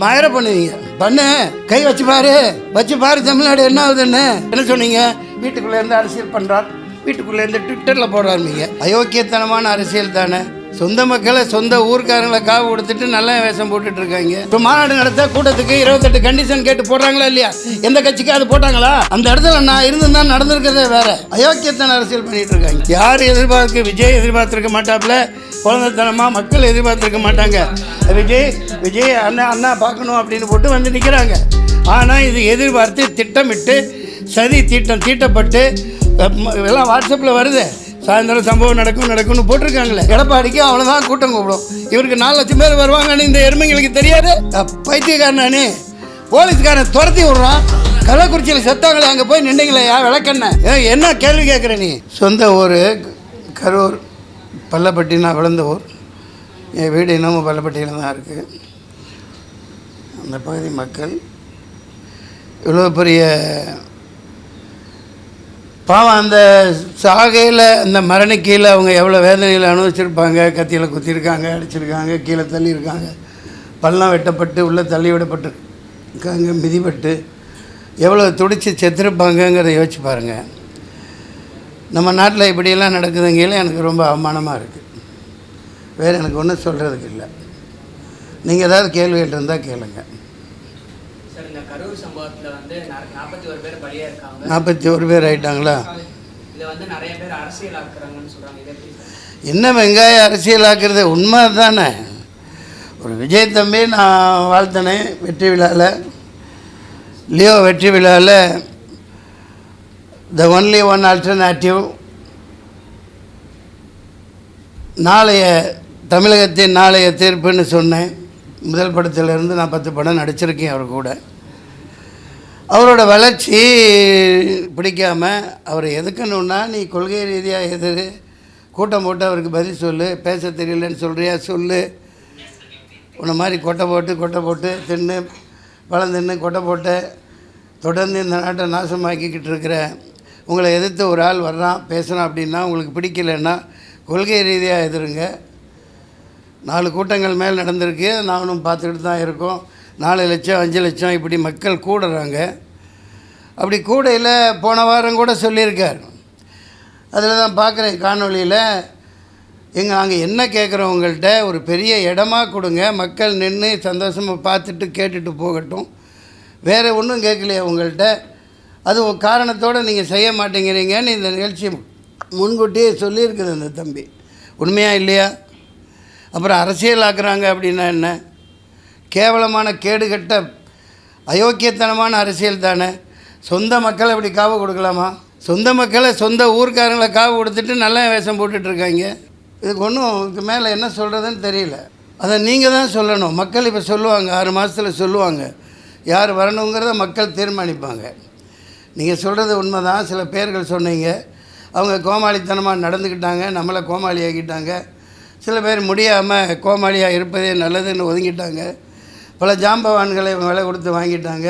மாயிர பண்ணுவீங்க பண்ணு கை வச்சு பாரு தமிழ்நாடு என்ன ஆகுதுன்னு என்ன சொன்னீங்க? வீட்டுக்குள்ளே இருந்து அரசியல் பண்ணுறார், வீட்டுக்குள்ளே இருந்து ட்விட்டரில் போடுறாருங்க. அயோக்கியத்தனமான அரசியல் தானே. சொந்த மக்களை சொந்த ஊர்க்காரங்களை காவு கொடுத்துட்டு நல்ல வேஷம் போட்டுட்டு இருக்காங்க. இப்போ மாநாடு நடத்த கூட்டத்துக்கு 28 கண்டிஷன் கேட்டு போடுறாங்களா இல்லையா? எந்த கட்சிக்கு அது போட்டாங்களா? அந்த இடத்துல நான் இருந்துதான் நடந்திருக்கிறதே வேற. அயோக்கியத்தன அரசியல் பண்ணிட்டு இருக்காங்க. யார் விஜய் எதிர்பார்த்திருக்க மாட்டாப்புல, குழந்தைத்தனமா மக்கள் எதிர்பார்த்திருக்க மாட்டாங்க. விஜய் அண்ணா பார்க்கணும் அப்படின்னு போட்டு வந்து நிற்கிறாங்க. ஆனால் இது எதிர்பார்த்து திட்டமிட்டு சதி தீட்டப்பட்டு எல்லாம் வாட்ஸ்அப்பில் வருது. சாயந்தரம் சம்பவம் நடக்கும்னு போட்டிருக்காங்களே. எடப்பாடிக்கு அவ்வளோதான் கூட்டம் கூப்பிடும். இவருக்கு 4 லட்சம் பேர் வருவாங்கன்னு இந்த எருமைங்களுக்கு தெரியாது. பைத்தியக்காரனே, போலீஸ்காரன் துரத்தி விட்றான். கள்ளக்குறிச்சியில் செத்தாங்களே, அங்கே போய் நின்றீங்களே விளக்கண்ண. என்ன கேள்வி கேட்குற நீ? சொந்த ஊர் கரூர் பள்ளப்பட்டி, நான் விளந்த ஊர். என் வீடு இன்னமும் பள்ளப்பட்டியில் தான் இருக்குது. அந்த பகுதி மக்கள் இவ்வளோ பெரிய பாவம். அந்த சாகையில் அந்த மரணி கீழே அவங்க எவ்வளோ வேதனையில் அனுபவிச்சிருப்பாங்க. கத்தியில் குத்திருக்காங்க, அடிச்சிருக்காங்க, கீழே தள்ளியிருக்காங்க, பள்ளம் வெட்டப்பட்டு உள்ளே தள்ளி விடப்பட்டு இருக்காங்க, மிதிப்பட்டு எவ்வளோ துடித்து செத்துருப்பாங்கங்கிறத யோசிச்சு பாருங்கள். நம்ம நாட்டில் இப்படியெல்லாம் நடக்குதுங்கையில் எனக்கு ரொம்ப அவமானமாக இருக்குது. வேறு எனக்கு ஒன்றும் சொல்கிறதுக்கு இல்லை. நீங்கள் ஏதாவது கேள்விகள் இருந்தால் கேளுங்க. 41 பேர் ஆகிட்டாங்களா? என்ன வெங்காய அரசியலாக்குறது? உண்மை தானே. ஒரு விஜய் தம்பி நான் வாழ்த்தினேன் வெற்றி விழாவில், லியோ வெற்றி விழாவில். The only one alternative. நாளைய தமிழகத்தின் நாளைய தீர்ப்புன்னு சொன்னேன். முதல் படத்திலிருந்து நான் 10 படம் நடிச்சிருக்கேன் அவர் கூட. அவரோட வளர்ச்சி பிடிக்காமல் அவரை எதுக்கணுன்னா, நீ கொள்கை ரீதியாக எதிர், கூட்டம் போட்டு அவருக்கு பதில் சொல்லு, பேச தெரியலன்னு சொல்கிறியா சொல்லு. உன்னை மாதிரி கொட்டை போட்டு தின்னு வளர்ந்துன்னு கொட்டை போட்டு தொடர்ந்து இந்த நாட்டை நாசமாக்கிக்கிட்டு இருக்கிற உங்களை எதிர்த்து ஒரு ஆள் வர்றான் பேசுகிறான் அப்படின்னா உங்களுக்கு பிடிக்கலைன்னா கொள்கை ரீதியாக எதிருங்க. 4 கூட்டங்கள் மேல் நடந்திருக்கு, நானும் பார்த்துக்கிட்டு தான் இருக்கோம். 4 லட்சம் 5 லட்சம் இப்படி மக்கள் கூடுறாங்க. அப்படி கூடையில் போன வாரம் கூட சொல்லியிருக்கார். அதில் தான் பார்க்குறேன் காணொலியில். அங்கே என்ன கேட்குறவங்கள்ட்ட ஒரு பெரிய இடமா கொடுங்க, மக்கள் நின்று சந்தோஷமாக பார்த்துட்டு கேட்டுட்டு போகட்டும். வேறு ஒன்றும் கேட்கலையே உங்கள்கிட்ட. அது ஒரு காரணத்தோடு நீங்கள் செய்ய மாட்டேங்கிறீங்கன்னு இந்த நிகழ்ச்சி முன்கூட்டியே சொல்லியிருக்குது அந்த தம்பி. உண்மையாக இல்லையா? அப்புறம் அரசியல் ஆக்குறாங்க அப்படின்னா என்ன? கேவலமான கேடுகட்ட அயோக்கியத்தனமான அரசியல் தானே. சொந்த மக்களை இப்படி காவு கொடுக்கலாமா? சொந்த மக்களை சொந்த ஊர்க்காரங்களை காவு கொடுத்துட்டு நல்ல வேஷம் போட்டுட்ருக்காங்க. இதுக்கு ஒன்றும் இதுக்கு மேலே என்ன சொல்கிறதுன்னு தெரியல. அதை நீங்கள் தான் சொல்லணும். மக்கள் இப்போ சொல்லுவாங்க, 6 மாதத்தில் சொல்லுவாங்க. யார் வரணுங்கிறத மக்கள் தீர்மானிப்பாங்க. நீங்கள் சொல்கிறது உண்மை தான். சில பேர்கள் சொன்னீங்க, அவங்க கோமாளித்தனமாக நடந்துக்கிட்டாங்க, நம்மளை கோமாளி ஆக்கிட்டாங்க. சில பேர் முடியாமல் கோமாளியாக இருப்பதே நல்லதுன்னு ஒதுங்கிட்டாங்க. பல ஜாம்பவான்களை விலை கொடுத்து வாங்கிட்டாங்க.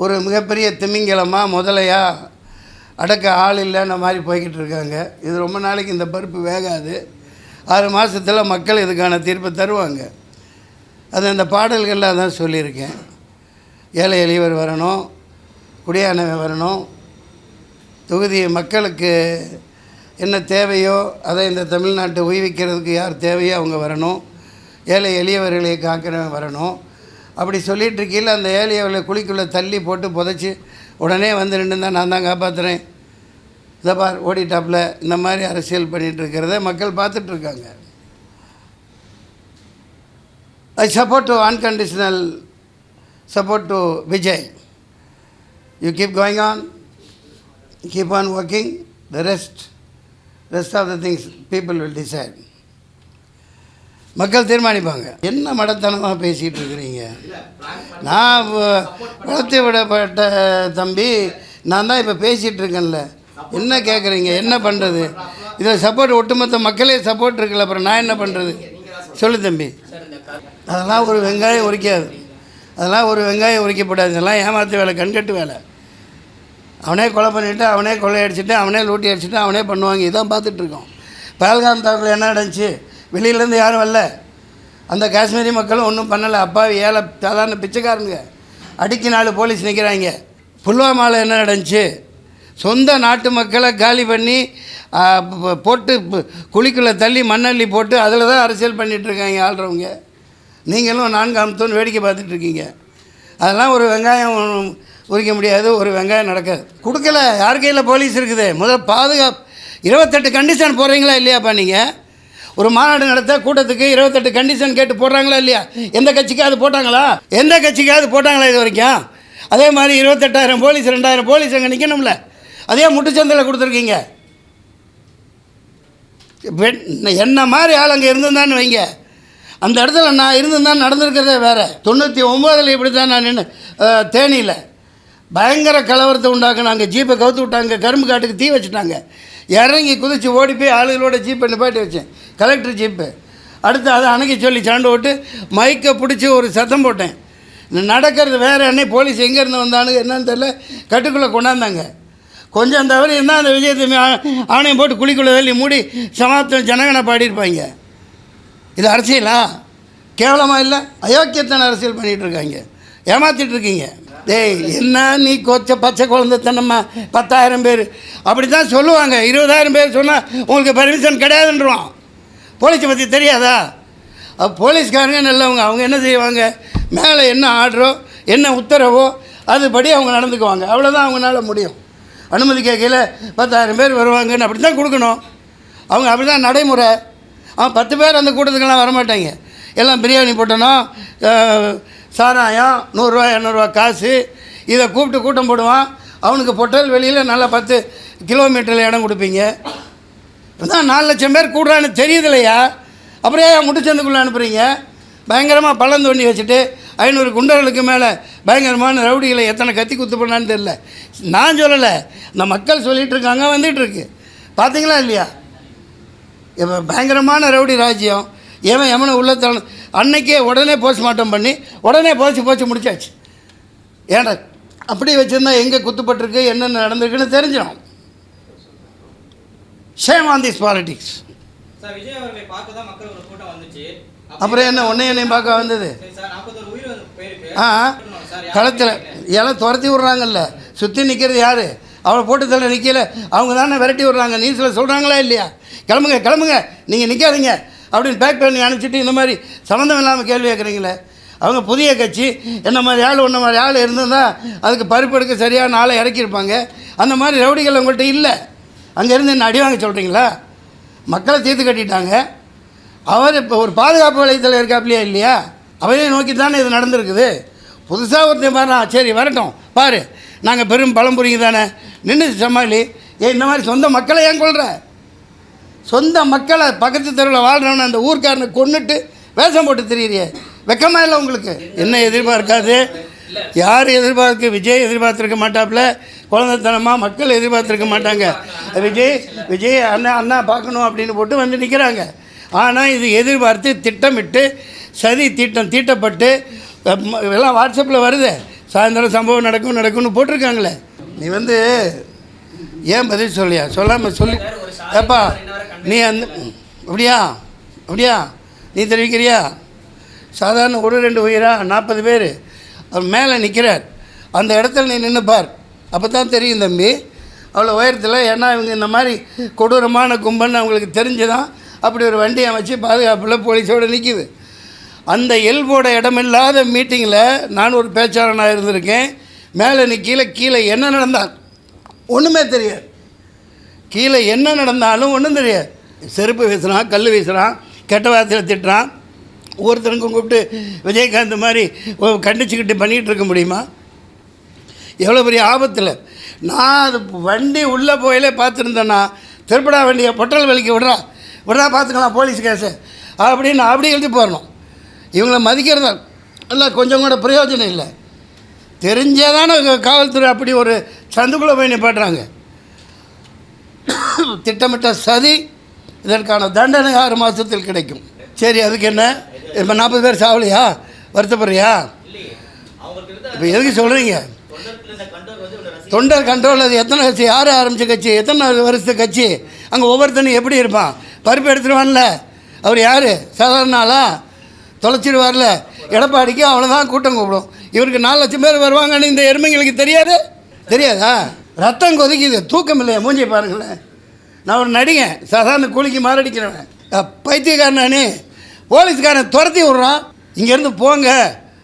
ஒரு மிகப்பெரிய திமிங்கலமாக முதலையா அடக்க ஆள் இல்லைன்ன மாதிரி போய்கிட்டு இருக்காங்க. இது ரொம்ப நாளைக்கு இந்த பருப்பு வேகாது. 6 மாதத்தில் மக்கள் இதுக்கான தீர்ப்பை தருவாங்க. அது அந்த பாடல்களில் தான் சொல்லியிருக்கேன். ஏழை எளியவர் வரணும், குடியானவன் வரணும், தொகுதி மக்களுக்கு என்ன தேவையோ அதை இந்த தமிழ்நாட்டை உய்விக்கிறதுக்கு யார் தேவையோ அவங்க வரணும், ஏழை எளியவர்களை காக்கிறவன் வரணும். அப்படி சொல்லிகிட்டு இருக்கையில் அந்த ஏழையவர்களை குழிக்குள்ளே தள்ளி போட்டு புதைச்சி உடனே வந்து நின்று தான் நான் தான் காப்பாற்றுறேன், இதை பார் ஓடிட்டாப்பில், இந்த மாதிரி அரசியல் பண்ணிகிட்டு இருக்கிறத மக்கள் பார்த்துட்ருக்காங்க. I support to unconditional support to Vijay. You keep going on, keep on working. The rest of the things people will decide. மக்கள் தீர்மானிப்பாங்க. என்ன மடத்தனமாக பேசிகிட்டு இருக்கிறீங்க? நான் வளர்த்து விடப்பட்ட தம்பி, நான் தான் இப்போ பேசிகிட்டு இருக்கேன்ல. என்ன கேட்குறீங்க? என்ன பண்ணுறது? இதில் சப்போர்ட் ஒட்டுமொத்த மக்களே சப்போர்ட் இருக்குல்ல, அப்புறம் நான் என்ன பண்ணுறது? சொல்லு தம்பி. அதெல்லாம் ஒரு வெங்காயம் உரிக்காது. அதெல்லாம் ஒரு வெங்காயம் உரிக்கப்படாது. இதெல்லாம் ஏமாற்று வேலை, கண்கட்டு வேலை. அவனே கொலை பண்ணிவிட்டு, அவனே கொள்ளையடிச்சிட்டு, அவனே லூட்டி அடிச்சுட்டு, அவனே பண்ணுவாங்க. இதான் பார்த்துட்ருக்கோம். பஹல்காம் தாக்குல என்ன நடந்துச்சு? வெளியிலேருந்து யாரும் வரல. அந்த காஷ்மீரி மக்களும் ஒன்றும் பண்ணலை. அப்பாவி ஏழை சாதாரண பிச்சைக்காரனுங்க. அடிக்கு 4 போலீஸ் நிற்கிறாங்க. புல்வாமாவில் என்ன நடந்துச்சு? சொந்த நாட்டு மக்களை காலி பண்ணி போட்டு குழிக்குள்ளே தள்ளி மண்ணள்ளி போட்டு அதில் தான் அரசியல் பண்ணிகிட்ருக்காங்க ஆள்றவங்க. நீங்களும் 4ஆம் தூண் வேடிக்கை பார்த்துட்ருக்கீங்க. அதெல்லாம் ஒரு வெங்காயம் உரிக்க முடியாது, ஒரு வெங்காயம் நடக்காது. கொடுக்கல. யார் கையில் போலீஸ் இருக்குது? முதல்ல பாதுகாப்பு 28 கண்டிஷன் போடுறீங்களா இல்லையாப்பா? நீங்கள் ஒரு மாநாடு நடத்த கூட்டத்துக்கு 28 கண்டிஷன் கேட்டு போடுறாங்களா இல்லையா? எந்த கட்சிக்காவது போட்டாங்களா? எந்த கட்சிக்காவது போட்டாங்களா இது வரைக்கும்? அதே மாதிரி 28,000 போலீஸ் 2,000 போலீஸ் அங்கே நிற்கணும்ல. அதே முட்டுச்சந்தையில் கொடுத்துருக்கீங்க. என்ன மாதிரி ஆள் அங்கே இருந்திருந்தான்னு வைங்க, அந்த இடத்துல நான் இருந்திருந்தான்னு நடந்திருக்கிறதே வேறு. 99 இப்படி தான் நான் நின்று தேனியில் பயங்கர கலவரத்தை உண்டாக்குன்னு அங்கே ஜீப்பை கவுத்து விட்டாங்க. கரும்பு காட்டுக்கு தீ வச்சுட்டாங்க. இறங்கி குதித்து ஓடி போய் ஆளுகளோட ஜீப்பை நிப்பாட்டி வச்சேன், கலெக்டர் ஜீப்பு. அடுத்து அதை அணைக்க சொல்லி சாண்டு ஓட்டு மைக்கை பிடிச்சி ஒரு சத்தம் போட்டேன். நடக்கிறது வேறு. அன்னைக்கு போலீஸ் எங்கேருந்து வந்தானு என்னன்னு தெரியல, கட்டுக்குள்ளே கொண்டாந்தாங்க. கொஞ்சம் தவறு இருந்தால் அந்த விஜயத்தை ஆணையம் போட்டு குழிக்குள்ளே தள்ளி மூடி சமாப்தம் ஜனகனை பாடியிருப்பாங்க. இது அரசியலா? கேவலமாக இல்லை? அயோக்கியத்தனை அரசியல் பண்ணிகிட்ருக்காங்க, ஏமாற்றிட்டுருக்கீங்க. டேய் என்ன நீ பச்சை குழந்தைத்தனம்மா 10,000 பேர் அப்படி தான் சொல்லுவாங்க. 20,000 பேர் சொன்னால் உங்களுக்கு பர்மிஷன் கிடையாதுன்றான். போலீஸை பற்றி தெரியாதா? போலீஸ்காரங்க நல்லவங்க. அவங்க என்ன செய்வாங்க? மேலே என்ன ஆர்டரோ என்ன உத்தரவோ அதுபடி அவங்க நடந்துக்குவாங்க. அவ்வளோதான் அவங்களால முடியும். அனுமதி கேட்கல 10,000 பேர் வருவாங்கன்னு அப்படி தான் கொடுக்கணும். அவங்க அப்படி தான் நடைமுறை. அவன் 10 பேர் அந்த கூட்டத்துக்கெல்லாம் வரமாட்டாங்க. எல்லாம் பிரியாணி போட்டணும், சாராயம் 100 ரூபா 200 ரூபா காசு, இதை கூப்பிட்டு கூட்டம் போடுவான். அவனுக்கு பொட்டல் வெளியில் நல்லா 10 கிலோமீட்டரில் இடம் கொடுப்பீங்க. அதான் 4 லட்சம் பேர் கூடுறான்னு தெரியுது இல்லையா? அப்படியே முட்டுச்சந்துக்குள்ளே அனுப்புகிறீங்க. பயங்கரமாக பள்ளம் தோண்டி வச்சுட்டு 500 குண்டர்களுக்கு மேலே பயங்கரமான ரவுடிகளை எத்தனை கத்தி குத்து பண்ணான்னு தெரில. நான் சொல்லலை, இந்த மக்கள் சொல்லிகிட்டு இருக்காங்க, வந்துகிட்ருக்கு. பார்த்தீங்களா இல்லையா? இப்போ பயங்கரமான ரவுடி ராஜ்யம். எவனை உள்ள அன்னைக்கே உடனே போஸ்ட்மார்ட்டம் பண்ணி உடனே போச்சு முடிச்சாச்சு. ஏன்டா அப்படி வச்சுருந்தா எங்கே குத்துப்பட்டிருக்கு என்னென்ன நடந்திருக்குன்னு தெரிஞ்சிடும். Shame on this politics. அப்புறம் என்ன என்னையும் பார்க்க வந்தது? களத்தில் எல்லாம் துரத்தி விட்றாங்கல்ல. சுற்றி நிற்கிறது யார்? அவளை போட்டு தள்ள நிற்கல, அவங்க தானே விரட்டி விட்றாங்க. நியூஸில் சொல்கிறாங்களா இல்லையா? கிளம்புங்க நீங்கள் நிற்காதீங்க அப்படின்னு பேக் பண்ணி அனுப்பிச்சிட்டு இந்த மாதிரி சம்மந்தம் இல்லாமல் கேள்வி கேட்குறீங்களே. அவங்க புதிய கட்சி, என்ன மாதிரி ஆள் ஒன்றை மாதிரி ஆள் இருந்திருந்தால் அதுக்கு பருப்பெடுக்க சரியான ஆளை இறக்கியிருப்பாங்க. அந்த மாதிரி ரவுடிகள் உங்கள்கிட்ட இல்லை. அங்கேருந்து என்ன அடி வாங்க சொல்கிறீங்களா? மக்களை தீர்த்து கட்டிட்டாங்க. அவர் இப்போ ஒரு பாதுகாப்பு வளையத்தில் இருக்காப்லையா இல்லையா? அவரையும் நோக்கி தானே இது நடந்திருக்குது. புதுசாக ஒருத்தன் பாரு, சரி வரட்டும் பாரு, நாங்கள் பெரும் பழம்புரிங்க தானே நின்று சமாளி. இந்த மாதிரி சொந்த மக்களை ஏன் கொள்கிற? சொந்த மக்களை பக்கத்து தெருவில் வாழ்கிறவன அந்த ஊர்க்காரனை கொண்டுட்டு வேஷம் போட்டு தெரியுறியே, வெக்கமாக இல்லை உங்களுக்கு? என்ன எதிர்பார்க்காது? யார் எதிர்பார்க்க? விஜய் எதிர்பார்த்துருக்க மாட்டாப்புல. குழந்தைத்தனமாக மக்கள் எதிர்பார்த்துருக்க மாட்டாங்க. விஜய் அண்ணா பார்க்கணும் அப்படின்னு போட்டு வந்து நிற்கிறாங்க. ஆனால் இது எதிர்பார்த்து திட்டமிட்டு சதி திட்டம் தீட்டப்பட்டு எல்லாம் வாட்ஸ்அப்பில் வருது. சாயந்தரம் சம்பவம் நடக்கும்னு போட்டிருக்காங்களே. நீ ஏன் பதில் சொல்லியா? சொல்லாமல் சொல்லி ஏப்பா நீ அப்படியா நீ தெரிவிக்கிறியா? சாதாரண 1-2 உயிரா 40 பேர் அவர் மேலே நிற்கிறார். அந்த இடத்துல நீ நின்று பார், அப்போ தான் தெரியும் தம்பி அவ்வளோ உயரத்தில். ஏன்னா இவங்க இந்த மாதிரி கொடூரமான கும்பல்னு அவங்களுக்கு தெரிஞ்சுதான் அப்படி ஒரு வண்டி அமைச்சு பாதுகாப்பில் போலீஸோடு நிற்கிது. அந்த எல்போட இடமில்லாத மீட்டிங்கில் நான் ஒரு பேச்சாளனாக இருந்திருக்கேன். மேலே கீழே என்ன நடந்தால் ஒன்றுமே தெரியாது. கீழே என்ன நடந்தாலும் ஒன்றும் தெரியாது. செருப்பு வீசுகிறான், கல் வீசுகிறான், கெட்ட வார்த்தையில் திட்டுறான். ஒவ்வொருத்தருக்கும் கூப்பிட்டு விஜயகாந்த் மாதிரி கண்டிச்சுக்கிட்டு பண்ணிகிட்டு இருக்க முடியுமா? எவ்வளோ பெரிய ஆபத்தில். நான் அது வண்டி உள்ளே போயிலே பார்த்துருந்தேன்னா திருப்படா வண்டியை பொட்டல் வலிக்க விட்றா பார்த்துக்கலாம் போலீஸ் கேஸு அப்படின்னு அப்படி எழுதி போடணும். இவங்களை மதிக்கிறதா இல்லை, கொஞ்சம் கூட பிரயோஜனம் இல்லை. தெரிஞ்சே தானே காவல்துறை அப்படி ஒரு சந்துக்குள்ளே போய் நிப்பாட்டுறாங்க. திட்டமிட்ட சதி. இதற்கான தண்டனை 6 மாதத்தில் கிடைக்கும். சரி, அதுக்கு என்ன இப்போ 40 பேர் சாவலையா? வருத்தப்படுறியா? இப்போ எதுக்கு சொல்கிறீங்க? தொண்டர் கண்ட்ரோல். அது எத்தனை கட்சி? யார் ஆரம்பித்த கட்சி? எத்தனை வருஷத்து கட்சி? அங்கே ஒவ்வொருத்தனும் எப்படி இருப்பான்? பருப்பு எடுத்துருவான்ல. அவர் யார்? சாதாரண ஆளா? தொலைச்சிடுவார்ல எடப்பாடிக்கு அவ்வளோதான் கூட்டம் கூப்பிடும். இவருக்கு 4 லட்சம் பேர் வருவாங்கன்னு இந்த எருமைங்களுக்கு தெரியாதா? ரத்தம் கொதிக்குது, தூக்கம் இல்லையா? மூஞ்சி பாருங்களேன். நான் ஒரு நடிகன், சாதாரண கூலிக்கு மாரடிக்கிறவன், பைத்தியக்காரன். நானே போலீஸ்காரன் துரத்தி விட்றான், இங்கேருந்து போங்க,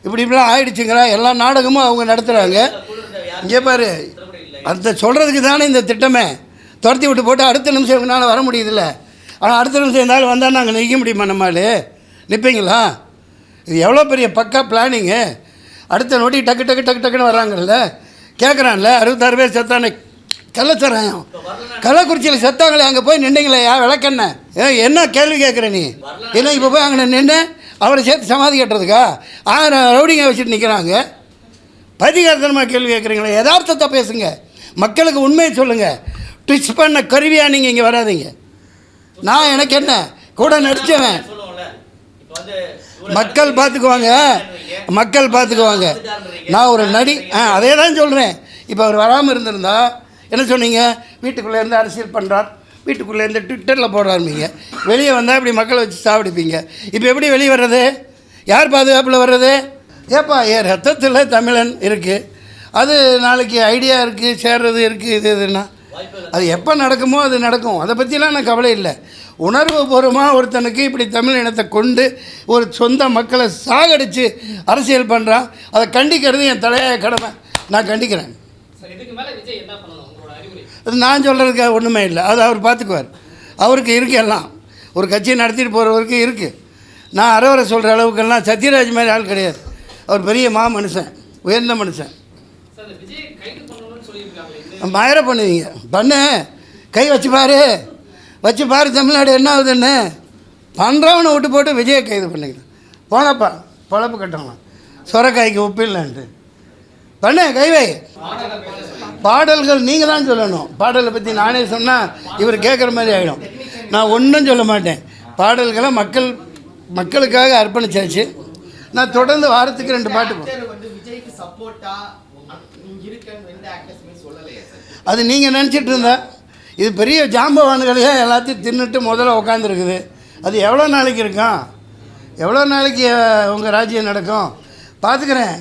இப்படிலாம் ஆயிடுச்சுங்கிறா. எல்லா நாடகமும் அவங்க நடத்துகிறாங்க. இங்கே பாரு, அந்த சொல்கிறதுக்கு தானே இந்த திட்டமே. துரத்தி விட்டு போட்டு அடுத்த நிமிஷம் இவங்களால வர முடியுதில்ல. ஆனால் அடுத்த நிமிஷம் இருந்தாலும் வந்தால் நாங்கள் நிற்க முடியுமா? நம்மளால் நிற்பீங்களா? இது எவ்வளோ பெரிய பக்கா பிளானிங்கு. அடுத்த நோட்டி டக்குன்னு வர்றாங்கல்ல, கேட்குறான்ல. 66 பேர் செத்தானே கள்ளச்சாராயம், கள்ளக்குறிச்சியில் செத்தாங்களே, அங்கே போய் நின்றீங்களேயா விளக்கண்ண? என்ன கேள்வி கேட்குற நீ? ஏன்னா இப்போ போய் அங்கே நின்று அவரை சேர்த்து சமாதி கட்டுறதுக்கா 1000 ரவுடிங்க வச்சுட்டு நிற்கிறாங்க. பதிகாரத்தனமாக கேள்வி கேட்குறீங்களா? யதார்த்தத்தை பேசுங்க, மக்களுக்கு உண்மையை சொல்லுங்கள். ட்விஸ்ட் பண்ண கருவியாக நீங்கள் இங்கே வராதிங்க. நான் எனக்கு என்ன கூட நடித்தவன், மக்கள் பார்த்துக்குவாங்க. நான் ஒரு அதே தான் சொல்கிறேன். இப்போ அவர் வராமல் இருந்திருந்தா என்ன சொன்னீங்க? வீட்டுக்குள்ளேருந்து அரசியல் பண்ணுறார், வீட்டுக்குள்ளேருந்து ட்விட்டரில் போடுறாருப்பீங்க, வெளியே வந்தால் இப்படி மக்களை வச்சு சாப்பிடுப்பீங்க. இப்போ எப்படி வெளியே வர்றது? யார் பாதுகாப்பில் வர்றது? ஏப்பா, என் ரத்தத்தில் தமிழன் இருக்குது. அது நாளைக்கு ஐடியா இருக்குது, சேர்றது இருக்குது, இதுன்னா அது எப்போ நடக்குமோ அது நடக்கும். அதை பற்றிலாம் நான் கவலை இல்லை. உணர்வு பூர்வமாக ஒருத்தனுக்கு இப்படி தமிழ் இனத்தை கொண்டு ஒரு சொந்த மக்களை சாகடித்து அரசியல் பண்ணுறான், அதை கண்டிக்கிறது என் தலையாய கடமை. நான் கண்டிக்கிறேன். அது நான் சொல்கிறதுக்கு ஒன்றுமே இல்லை, அது அவர் பார்த்துக்குவார். அவருக்கு இருக்குது எல்லாம். ஒரு கட்சியை நடத்திட்டு போகிறவருக்கு இருக்குது. நான் அறவரை சொல்கிற அளவுக்கெல்லாம் சத்யராஜ் மாதிரி ஆள் கிடையாது. அவர் பெரிய மனுஷன், உயர்ந்த மனுஷன். மயர பண்ணுவீங்க, கை வச்சு பாரு தமிழ்நாடு என்ன ஆகுதுன்னு. பண்ணுறவனை விட்டு போட்டு விஜயை கைது பண்ணிக்கலாம். போனப்பா பொழப்பு கட்டலாம், சொரக்காய்க்கு உப்பு இல்லைன்ட்டு கைவை. பாடல்கள் நீங்கள் தான் சொல்லணும். பாடலை பற்றி நானே சொன்னால் இவர் கேட்குற மாதிரி ஆகிடும். நான் ஒன்றும் சொல்ல மாட்டேன். பாடல்களை மக்களுக்காக அர்ப்பணிச்சாச்சு. நான் தொடர்ந்து வாரத்துக்கு 2 பாட்டு அது நீங்கள் நினச்சிட்டு இருந்தா. இது பெரிய ஜாம்பவான்களையே எல்லாத்தையும் தின்னுட்டு முதல்ல உட்காந்துருக்குது. அது எவ்வளோ நாளைக்கு இருக்கும்? எவ்வளோ நாளைக்கு உங்கள் ராஜ்யம் நடக்கும்? பார்த்துக்கிறேன்.